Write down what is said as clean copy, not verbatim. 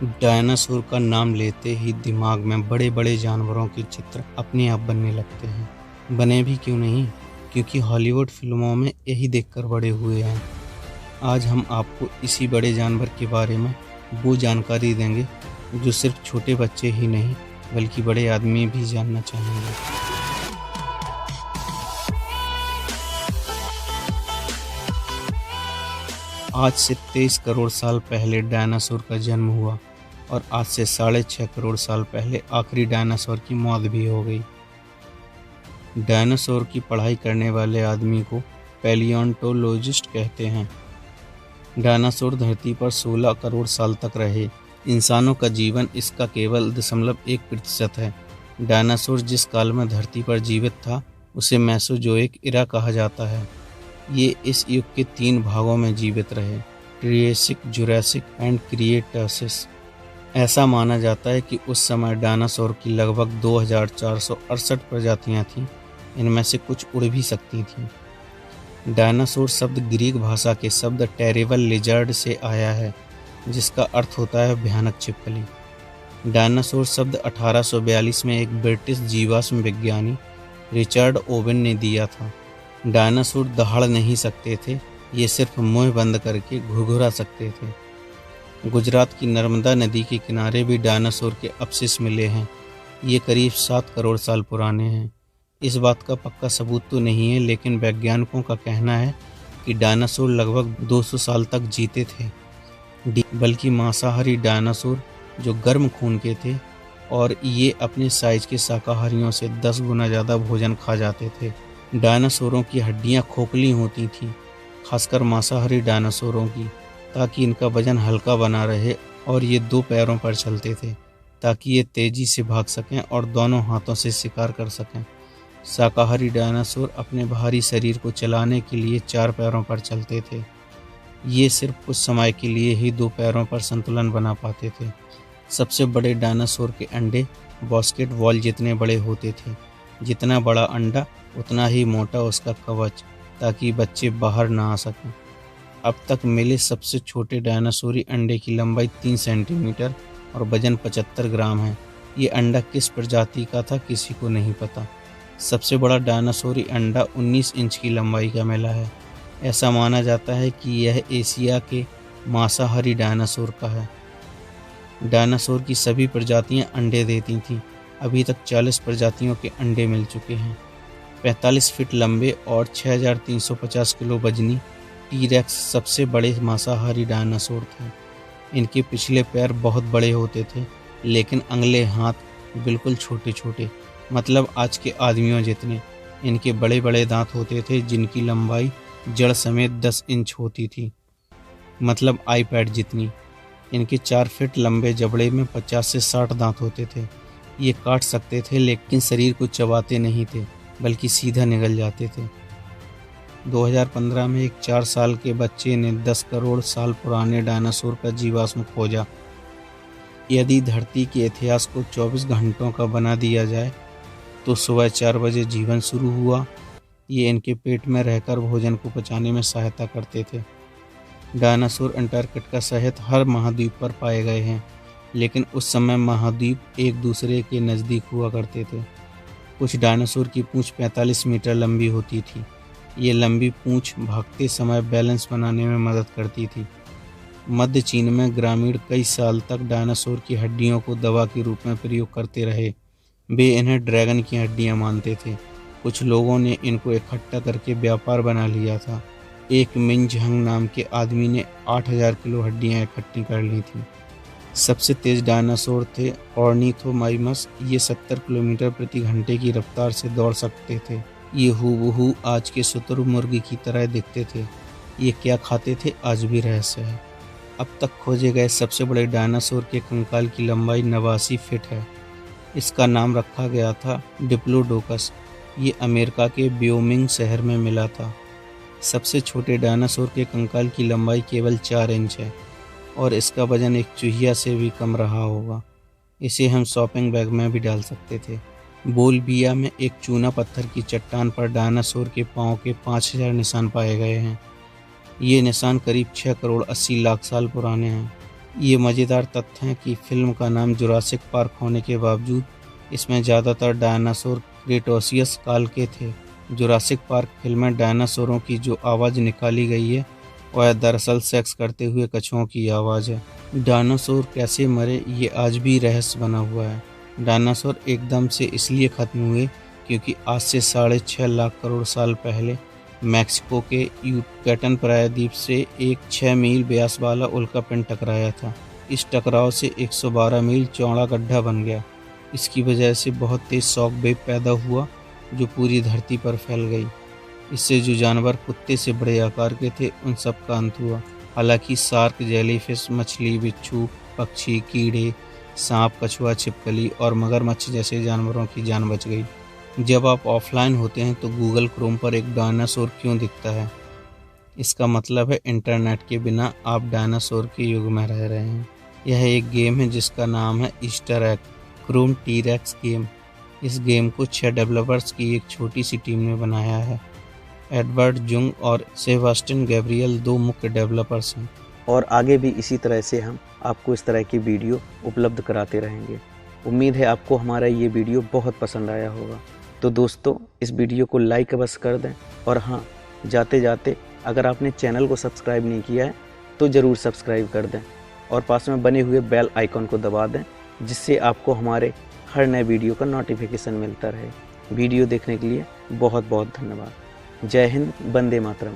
Dinosaur का नाम लेते ही दिमाग में बड़े बड़े जानवरों के चित्र अपने आप बनने लगते हैं। बने भी क्यों नहीं, क्योंकि हॉलीवुड फिल्मों में यही देखकर बड़े हुए हैं। आज हम आपको इसी बड़े जानवर के बारे में वो जानकारी देंगे जो सिर्फ छोटे बच्चे ही नहीं बल्कि बड़े आदमी भी जानना चाहेंगे। आज से 23 करोड़ साल पहले डायनासोर का जन्म हुआ और आज से 6.5 करोड़ साल पहले आखिरी डायनासोर की मौत भी हो गई। डायनासोर की पढ़ाई करने वाले आदमी को पैलियोंटोलॉजिस्ट कहते हैं। डायनासोर धरती पर 16 करोड़ साल तक रहे। इंसानों का जीवन इसका केवल 0.1% है। डायनासोर जिस काल में धरती पर जीवित था उसे मेसोजोइक इरा कहा जाता है। ये इस युग के 3 भागों में जीवित रहे, ट्रियेसिक, जुरासिक एंड क्रिएटासिस। ऐसा माना जाता है कि उस समय डायनासोर की लगभग 2468 प्रजातियां थीं। इनमें से कुछ उड़ भी सकती थीं। डायनासोर शब्द ग्रीक भाषा के शब्द टेरेबल लिजर्ड से आया है, जिसका अर्थ होता है भयानक छिपकली। डायनासोर शब्द 1842 में एक ब्रिटिश जीवाश्म विज्ञानी रिचर्ड ओवेन ने दिया था। डायनासोर दहाड़ नहीं सकते थे, ये सिर्फ मुंह बंद करके घुरघुरा सकते थे। गुजरात की नर्मदा नदी के किनारे भी डायनासोर के अवशेष मिले हैं। ये करीब 7 करोड़ साल पुराने हैं। इस बात का पक्का सबूत तो नहीं है, लेकिन वैज्ञानिकों का कहना है कि डायनासोर लगभग 200 साल तक जीते थे। बल्कि मांसाहारी डायनासोर जो गर्म खून के थे और ये अपने साइज के शाकाहारियों से 10 गुना ज़्यादा भोजन खा जाते थे। डायनासोरों की हड्डियां खोखली होती थीं, खासकर मांसाहारी डायनासोरों की, ताकि इनका वजन हल्का बना रहे, और ये 2 पैरों पर चलते थे ताकि ये तेजी से भाग सकें और दोनों हाथों से शिकार कर सकें। शाकाहारी डायनासोर अपने भारी शरीर को चलाने के लिए 4 पैरों पर चलते थे। ये सिर्फ कुछ समय के लिए ही 2 पैरों पर संतुलन बना पाते थे। सबसे बड़े डायनासोर के अंडे बास्केट बॉल जितने बड़े होते थे। जितना बड़ा अंडा उतना ही मोटा उसका कवच, ताकि बच्चे बाहर ना आ सकें। अब तक मिले सबसे छोटे डायनासोरी अंडे की लंबाई 3 सेंटीमीटर और वजन 75 ग्राम है। ये अंडा किस प्रजाति का था किसी को नहीं पता। सबसे बड़ा डायनासोरी अंडा 19 इंच की लंबाई का मिला है। ऐसा माना जाता है कि यह एशिया के मांसाहारी डायनासोर का है। डायनासोर की सभी प्रजातियां अंडे देती थीं। अभी तक 40 प्रजातियों के अंडे मिल चुके हैं। 45 फीट लंबे और 6350 किलो वजनी टी-रेक्स सबसे बड़े मांसाहारी डायनासोर थे। इनके पिछले पैर बहुत बड़े होते थे, लेकिन अगले हाथ बिल्कुल छोटे छोटे, मतलब आज के आदमियों जितने। इनके बड़े बड़े दांत होते थे, जिनकी लंबाई जड़ समेत 10 इंच होती थी, मतलब आईपैड जितनी। इनके 4 फीट लंबे जबड़े में 50 से 60 दांत होते थे। ये काट सकते थे, लेकिन शरीर को चबाते नहीं थे, बल्कि सीधा निगल जाते थे। 2015 में एक 4 साल के बच्चे ने 10 करोड़ साल पुराने डायनासोर का जीवाश्म खोजा। यदि धरती के इतिहास को 24 घंटों का बना दिया जाए तो सुबह 4 बजे जीवन शुरू हुआ। ये इनके पेट में रहकर भोजन को पचाने में सहायता करते थे। डायनासोर अंटार्कटिका सहित हर महाद्वीप पर पाए गए हैं, लेकिन उस समय महाद्वीप एक दूसरे के नज़दीक हुआ करते थे। कुछ डायनासोर की पूंछ 45 मीटर लंबी होती थी। ये लंबी पूंछ भागते समय बैलेंस बनाने में मदद करती थी। मध्य चीन में ग्रामीण कई साल तक डायनासोर की हड्डियों को दवा के रूप में प्रयोग करते रहे। वे इन्हें ड्रैगन की हड्डियां मानते थे। कुछ लोगों ने इनको इकट्ठा करके व्यापार बना लिया था। एक मिंग झंग नाम के आदमी ने 8000 किलो हड्डियां इकट्ठी कर ली थी। सबसे तेज डायनासोर थे ऑर्निथोमाइमस। ये 70 किलोमीटर प्रति घंटे की रफ्तार से दौड़ सकते थे। ये हूबहू आज के शुतुरमुर्ग की तरह दिखते थे। ये क्या खाते थे आज भी रहस्य है। अब तक खोजे गए सबसे बड़े डायनासोर के कंकाल की लंबाई 89 फीट है। इसका नाम रखा गया था डिप्लोडोकस। ये अमेरिका के व्योमिंग शहर में मिला था। सबसे छोटे डायनासोर के कंकाल की लंबाई केवल 4 इंच है और इसका वजन एक चूहिया से भी कम रहा होगा। इसे हम शॉपिंग बैग में भी डाल सकते थे। बोलविया में एक चूना पत्थर की चट्टान पर डायनासोर के पाँव के 5000 निशान पाए गए हैं। ये निशान करीब 6 करोड़ 80 लाख साल पुराने हैं। ये मज़ेदार तथ्य है कि फिल्म का नाम जुरासिक पार्क होने के बावजूद इसमें ज़्यादातर डायनासोर क्रेटोसियस काल के थे। जुरासिक पार्क फिल्म में डायनासोरों की जो आवाज़ निकाली गई है वह दरअसल सेक्स करते हुए कछुओं की आवाज़ है। डायनासोर कैसे मरे ये आज भी रहस्य बना हुआ है। डायनासोर एकदम से इसलिए ख़त्म हुए क्योंकि आज से 6.5 लाख करोड़ साल पहले मैक्सिको के युकैटन प्रायद्वीप से एक 6 मील व्यास वाला उल्कापिंड टकराया था। इस टकराव से 112 मील चौड़ा गड्ढा बन गया। इसकी वजह से बहुत तेज शॉक वेव पैदा हुआ जो पूरी धरती पर फैल गई। इससे जो जानवर कुत्ते से बड़े आकार के थे उन सब का अंत हुआ। हालांकि शार्क, जेलीफिश, मछली, बिच्छू, पक्षी, कीड़े, सांप, कछुआ, छिपकली और मगरमच्छ जैसे जानवरों की जान बच गई। जब आप ऑफलाइन होते हैं तो गूगल क्रोम पर एक डायनासोर क्यों दिखता है? इसका मतलब है इंटरनेट के बिना आप डायनासोर के युग में रह रहे हैं। यह एक गेम है जिसका नाम है Easter egg Chrome T-rex game. इस गेम को 6 डेवलपर्स की एक छोटी सी टीम ने बनाया है। एडवर्ड जुंग और सेबास्टियन गैब्रियल 2 मुख्य डेवलपर्स हैं। और आगे भी इसी तरह से हम आपको इस तरह की वीडियो उपलब्ध कराते रहेंगे। उम्मीद है आपको हमारा ये वीडियो बहुत पसंद आया होगा। तो दोस्तों, इस वीडियो को लाइक अवश्य कर दें, और हाँ, जाते जाते अगर आपने चैनल को सब्सक्राइब नहीं किया है तो ज़रूर सब्सक्राइब कर दें और पास में बने हुए बेल आइकन को दबा दें, जिससे आपको हमारे हर नए वीडियो का नोटिफिकेशन मिलता रहे। वीडियो देखने के लिए बहुत बहुत धन्यवाद। जय हिंद, वंदे मातरम।